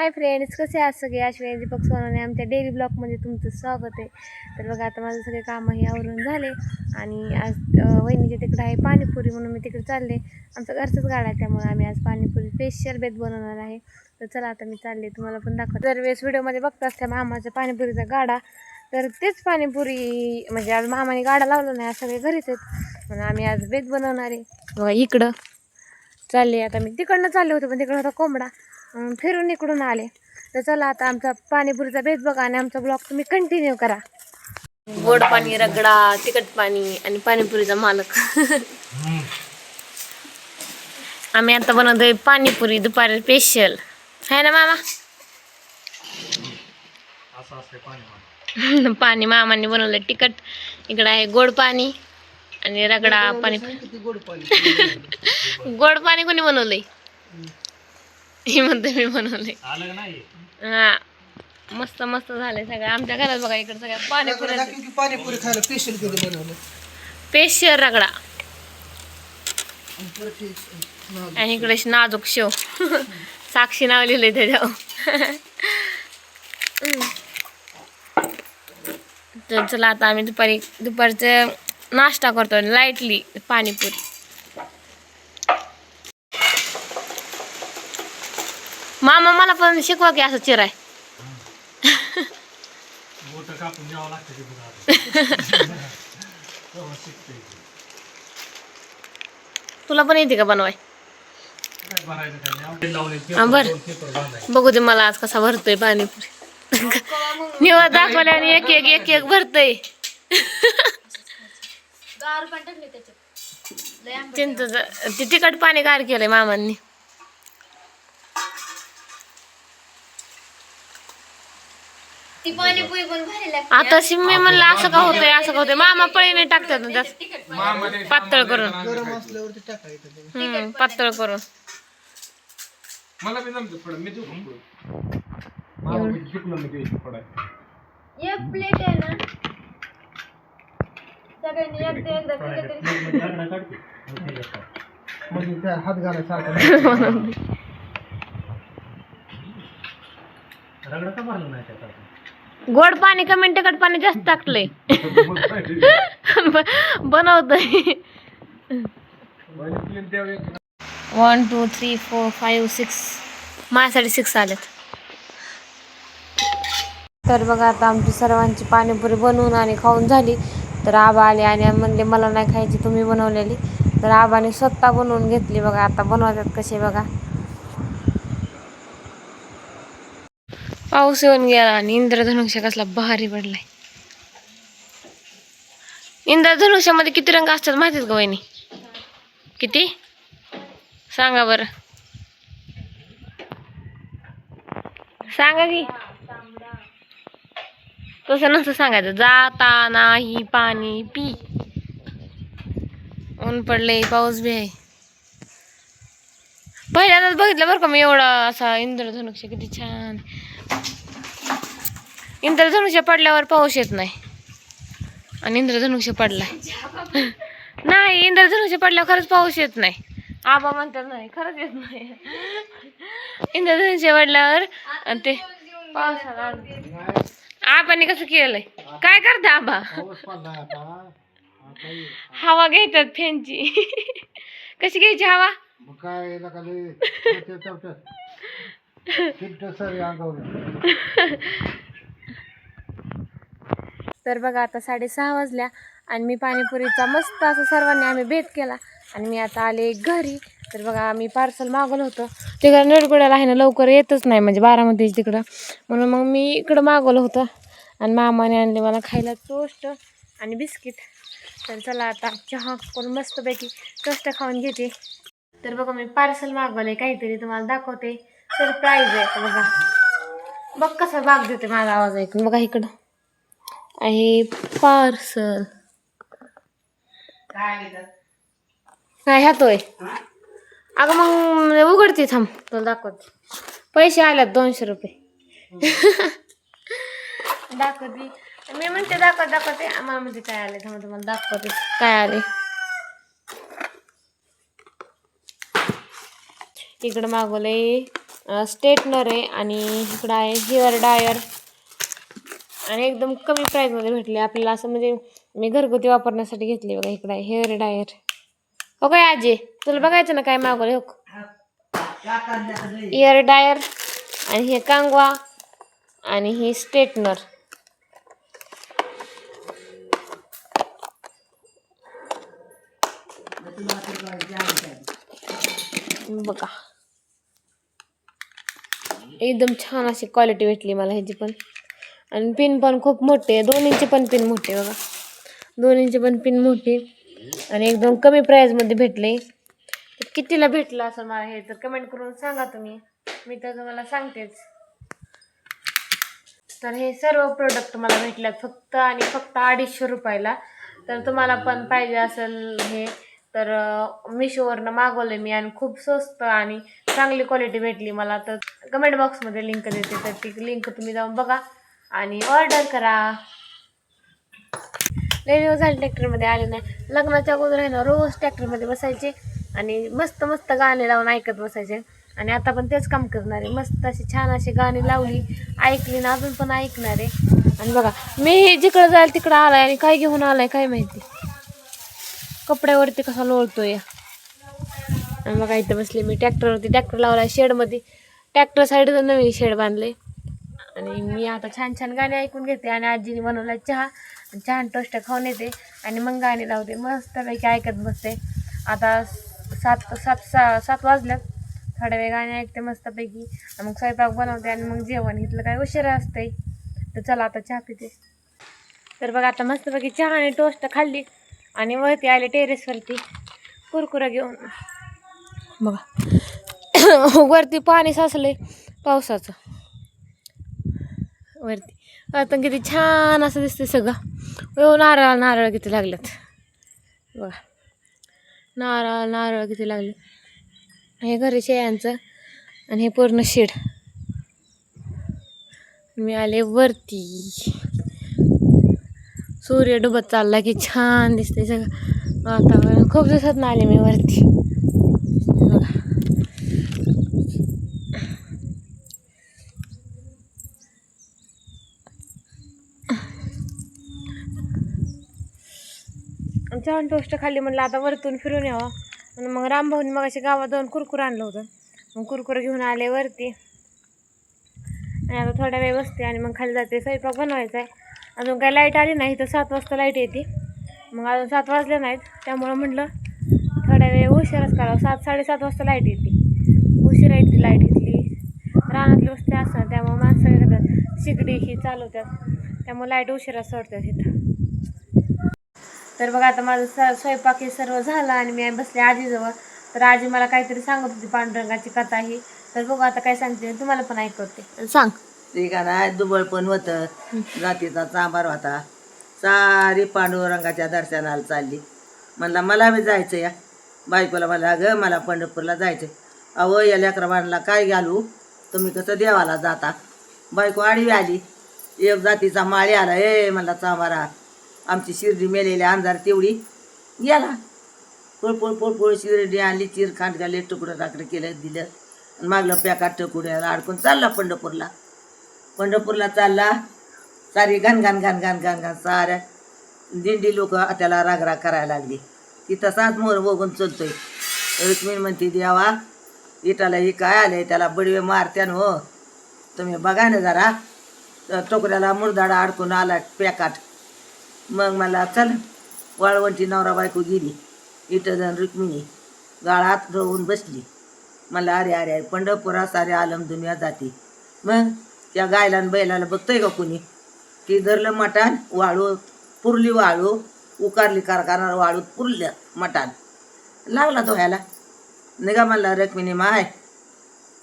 Hi friends, कसे आहात सगळे? अश्विनी दीपक सोनाने आमच्या डेली ब्लॉगमध्ये तुमचं स्वागत आहे. तर बघा, आता माझं सगळे कामंही आवरून झाले आणि आज वहिनीच्या तिकडे आहे पाणीपुरी, म्हणून मी तिकडे चालले. आमचा घरचाच गाडा आहे, त्यामुळे आम्ही आज पाणीपुरी स्पेशल बेत बनवणार आहे. तर चला आता मी चालले, तुम्हाला पण दाखवते. दरवेळेस व्हिडिओमध्ये बघता असत्या मामाच्या पाणीपुरीचा गाडा, तर तेच पाणीपुरी म्हणजे आज मामाने गाडा लावला नाही, आज सगळे घरीच आहेत म्हणून आम्ही आज बेत बनवणार आहे. बघा इकडं चालले, आता मी तिकडनं चालले होते पण तिकडं होता कोंबडा, फिरून इकडून आले. तर चला आता आमचा पाणीपुरीचा बेत बघा आणि आमचा ब्लॉग तुम्ही कंटिन्यू करा. गोड पाणी, रगडा, तिखट पाणी आणि पाणीपुरीचा मालक. आम्ही आता बनवतोय पाणीपुरी दुपारी स्पेशल, आहे ना मामा? पाणी मामाने बनवलं तिखट, इकडं आहे गोड पाणी आणि रगडा पाणी. गोड पाणी कोणी बनवलंय? ही म्हणते मी बनवलंय. हा, मस्त मस्त झालंय सगळं आमच्या घरात. बघा इकडे सगळ्या पाणीपुरी खायला स्पेशल कधी बनवलं, स्पेशल रगडा आणि इकडे नाजूक शेव. साक्षी नाव लिहिलंय त्याच्यावर. तर चला आता आम्ही दुपारचं नाश्ता करतो लाईटली पाणीपुरी. मामा मला पण शिकवा की असं चिराय. तुला पण येते का बनवाय? बर, बघू दे मला आज कसा भरतोय पाणीपुरी. निवड दाखवल्या आणि एक एक एक एक भरतोय. चिंचच ते तिखट पाणी गार केलंय मामांनी. आता मी म्हणलं असं का होतंय असं का होतंय. मामा पळीने टाकतात ना जास्त पातळ करून, पातळ करून. एक प्लेट आहे ना सगळ्यांनी हात घालायसारखं. गोड पाणी कमी तिखट पाणी जास्त टाकलंय. बनवतोय. 1 2 3 4 5 6 माझ्यासाठी 6 आलेत. तर बघा आता आमची सर्वांची पाणीपुरी बनवून आणि खाऊन झाली. तर आबा आले आणि म्हणले मला नाही खायची, तुम्ही बनवलेली. तर आबाने स्वतः बनवून घेतली. बघा आता बनवतात कसे बघा. पाऊस येऊन गेला आणि इंद्रधनुष्य कसला भारी पडलाय. इंद्रधनुष्यामध्ये किती रंग असतात माहितीत का वहिनी? किती सांगा बरं, सांगा की. तसं नसतं सांगायचं, जाता नाही पाणी पी. ऊन पडले, पाऊस बी आहे. पहिल्यांदाच बघितलं बरं का मी एवढा असा इंद्रधनुष्य. किती छान. इंद्रधनुष्य पडल्यावर पाऊस येत नाही आणि इंद्रधनुष्य पडलाय. नाही, इंद्रधनुष्य पडल्यावर खरंच पाऊस येत नाही. आबा म्हणतात नाही, खरंच येत नाही. इंद्रधनुष्य पडल्यावर ते पावसाला. आबाने कसं केलंय? काय करते आबा? हवा घेतात फॅनची. कशी घ्यायची हवा? तर बघा आता 6:30 वाजल्या आणि मी पाणीपुरीचा मस्त असं सर्वांनी आम्ही बेत केला आणि मी आता आले घरी. तर बघा आम्ही पार्सल मागवलं होतं, तिकडं निरगुड्याला आहे ना, लवकर येतच नाही म्हणजे बारामती तिकडं, म्हणून मग मी इकडं मागवलं होतं. आणि मामाने आणले मला खायला टोस्ट आणि बिस्किट. तर चला आता चहा करून मस्तपैकी टोस्ट खाऊन घेते. तर बघा मी पार्सल मागवलंय काहीतरी, तुम्हाला दाखवते. सरप्राईज आहे बघा. बघ कसा बाग देते माझा आवाज ऐकून. बघा इकडं आहे पार्सल. काय ह्यातोय? अगं मग उघडते, थांब तुला दाखवते. पैसे आल्यात 200 रुपये. दाखवते मी म्हणते, दाखवते आम्हाला म्हणजे काय आले. थांब तुम्हाला दाखवते काय आले. इकडं मागवलंय स्ट्रेटनर आहे आणि इकडं आहे हेअर डायर आणि एकदम कमी प्राईजमध्ये भेटले आपल्याला. असं म्हणजे मी घरगुती वापरण्यासाठी घेतली बघा. इकडं आहे हेअर डायर. हो काय आजी तुला बघायचं ना काय मागवलं हो. हेअर डायर आणि हे कांगवा आणि हे स्ट्रेटनर. बघा एकदम छान अशी क्वालिटी भेटली मला ह्याची पण. आणि पिन पण खूप मोठे, दोन्हींचे पण पिन मोठे बघा. दोन्हींचे पण पिन मोठे आणि एकदम कमी प्राईजमध्ये भेटले. तर कितीला भेटलं असं मला हे तर कमेंट करून सांगा तुम्ही. मी तर तुम्हाला सांगतेच. तर हे सर्व प्रोडक्ट मला भेटल्यात फक्त आणि फक्त 250 रुपयाला. तर तुम्हाला पण पाहिजे असेल हे तर मिशोवरनं मागवलं मी आणि खूप स्वस्त आणि चांगली क्वालिटी भेटली मला. तर कमेंट बॉक्समध्ये लिंक देते तर ती लिंक तुम्ही जाऊन बघा आणि ऑर्डर करा. लय दिवस झाले ट्रॅक्टरमध्ये आले नाही. लग्नाच्या अगोदर आहे ना रोज ट्रॅक्टरमध्ये बसायचे आणि मस्त मस्त गाणे लावून ऐकत बसायचे आणि आता पण तेच काम करणार आहे. मस्त अशी छान अशी गाणी लावली, ऐकली ना अजून पण ऐकणार आहे. आणि बघा मी जिकडं जाईल तिकडं आलाय आणि काय घेऊन आलाय काय माहिती. कपड्यावरती कसा लोळतोय. आणि बघा इथं बसले मी ट्रॅक्टरवरती. ट्रॅक्टर लावलाय शेडमध्ये. ट्रॅक्टर साईडचं नवीन शेड बांधले आणि मी आता छान छान गाणी ऐकून घेते आणि आजीने बनवला चहा. छान टोस्ट खाऊन येते आणि मग गाणी लावते मस्तपैकी ऐकत बसते. आता 7 वाजल्यात. थोड्या वेळ गाणी ऐकते मस्तपैकी मग स्वयंपाक बनवते आणि मग जेवण घेतलं काय उशिरा असते. तर चला आता चहा पिते. तर बघा आता मस्तपैकी चहा आणि टोस्ट खाल्ली आणि वरती आले टेरेसवरती कुरकुरा घेऊन. बघा वरती पाणी साचले पावसाचं वरती. आता किती छान असं दिसते सगळं. नारळ किती लागलेत बघा. नारळ किती लागले. हे घरी शेळ्यांचं आणि हे पूर्ण शेड. मी आले वरती. सूर्य डुबत चालला की छान दिसते सगळं वातावरण. खूप दिवसात ना आले मी वरती बघा. छान टोस्ट खाल्ली म्हणलं आता वरतून फिरून यावं. आणि मग रामभाऊनी मग अशी गावात जाऊन कुरकुर आणलं होतं. मग कुरकुर घेऊन आले वरती आणि आता थोडा वेळ बसते आणि मग खाली जाते. स्वयंपाक बनवायचा आहे. अजून काय लाईट आली नाही तर 7 वाजता लाईट येते. मग अजून 7 वाजले नाहीत त्यामुळं म्हटलं थोड्या वेळ उशिराच करावं. 7-7:30 वाजता लाईट येते. उशिरा येते लाईट इथली. रानातली वस्ती असतात त्यामुळे माणसं सगळं शिगडी ही चालवतात त्यामुळे लाईट उशिरा सोडतात इथं. तर बघा आता माझं स्वयंपाक हे सर्व झालं आणि मी बसले आजीजवळ. तर आजी मला काहीतरी सांगत होती पांडुरंगाची कथा ही. तर बघू आता काय सांगते तुम्हाला पण ऐकवते. सांग. ते का नाही दुबळ पण होतं. जातीचा चांभार होता. सारी पांडुरंगाच्या दर्शनाला चालली. म्हणला मला बी जायचं या. बायकोला म्हणला ग मला पंढरपूरला जायचं. अहो या लेकराबांना काय घालू तुम्ही कसं देवाला जाता. बायको आडवी आली. एक जातीचा माळी आला. म्हणला चांभारा आमची शिर्डी मेलेली अंधार तेवढी गेला. पोळपोळ शिर्डी आणली. चिर खांड घाले तुकडं टाकडं केलं दिलं आणि मागलं पॅकात टकुड्याला अडकून चालला पंढरपूरला. पंढरपूरला चालला. सारी घाण साऱ्या दिंडी लोक त्याला रागराग करायला लागली. ती तसाच मोर बघून चलतोय. रुक्मिणी म्हणते देवा इटाला हे काय आलंय त्याला बडवे मारत्यान हो तुम्ही बघा ना जरा. टोकऱ्याला मुरदाडा अडकून आला पॅकाट. मग मला चल वाळवंटी नवरा बायको गेली. इथं जण रुक्मिणी गाळात रोवून बसली. मला अरे अरे पंढरपुरा सारे आलम दुनिया जाते. मग त्या गायला आणि बैलाला बघतोय का कोणी. ती धरलं मटाण वाळू पुरली वाळू उकारली कारखाना वाळू पुरल्या मटाण लागला धुवायला. निघा म्हणला रुक्मिणी माय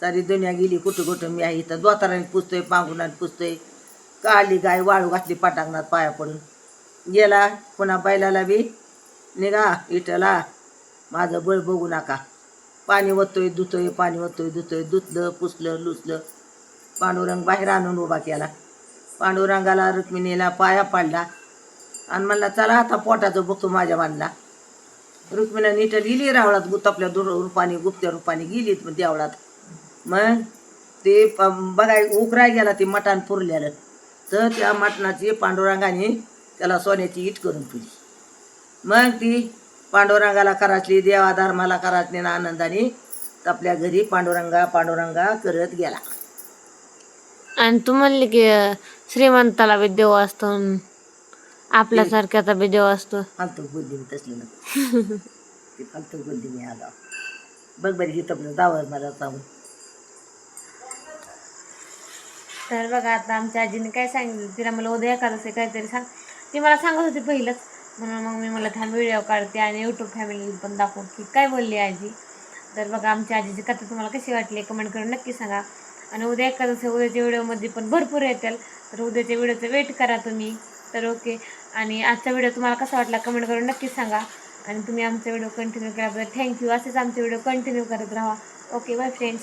सारी दुनिया गेली कुठं कुठं मी आहे इथं दोताराने पुसतोय पांगुणाने पुसतोय. काढली गाय वाळू घातली पाटांगणात पाया पडून गेला. पुन्हा बैलाला बी निघा इटला माझं बळ बघू नका. पाणी ओततोय धुतोय पाणी ओततोय धुतोय धुतलं पुसलं लुसलं. पांडुरंग बाहेर आणून उभा केला. पांडुरंगाला रुक्मिणीला पाया पाडला आणि म्हणला चला आता पोटाचं बघतो माझ्या मानला. रुक्मिणी नीट गेली रावळात गुतापल्या रूपाने गुप्त्या रूपाने गेलीत देवळात. मग ते बघाय उकराय गेला ते मटण पुरलेलं, तर त्या मटणाची पांडुरंगाने त्याला सोन्याची इट करून ठेवली. मग ती पांडुरंगाला कराचली, देवा धर्माला कराचली ना आनंदाने आपल्या घरी पांडुरंगा पांडुरंगा करत गेला. आणि तू म्हणली की श्रीमंताला बी देव असतो आपल्यासारख्याचा बी देव असतो. फालतू बोलली मी तसली ना ती फालतू बोलली मी आला. बघ बरी इथं जावं मला जाऊन. तर बघा आता आमच्या आजीने काय सांगितलं, तिला मला उद्या एखादं काहीतरी सांग, ती मला सांगत होती पहिलंच, म्हणून मग मी मला थांब व्हिडिओ काढते आणि यूट्यूब फॅमिली पण दाखवू की काय बोलली आजी. तर बघा आमच्या आजीची कथा तुम्हाला कशी वाटली कमेंट करून नक्की सांगा. आणि उद्या एखादं उद्याच्या व्हिडिओमध्ये पण भरपूर येतील, तर उद्याच्या व्हिडिओचं वेट करा तुम्ही. तर ओके, आणि आजचा व्हिडिओ तुम्हाला कसा वाटला कमेंट करून नक्की सांगा. आणि तुम्ही आमचा व्हिडिओ कंटिन्यू केल्याबद्दल थँक्यू. असेच आमचे व्हिडिओ कंटिन्यू करत राहा. Okay, bye friends.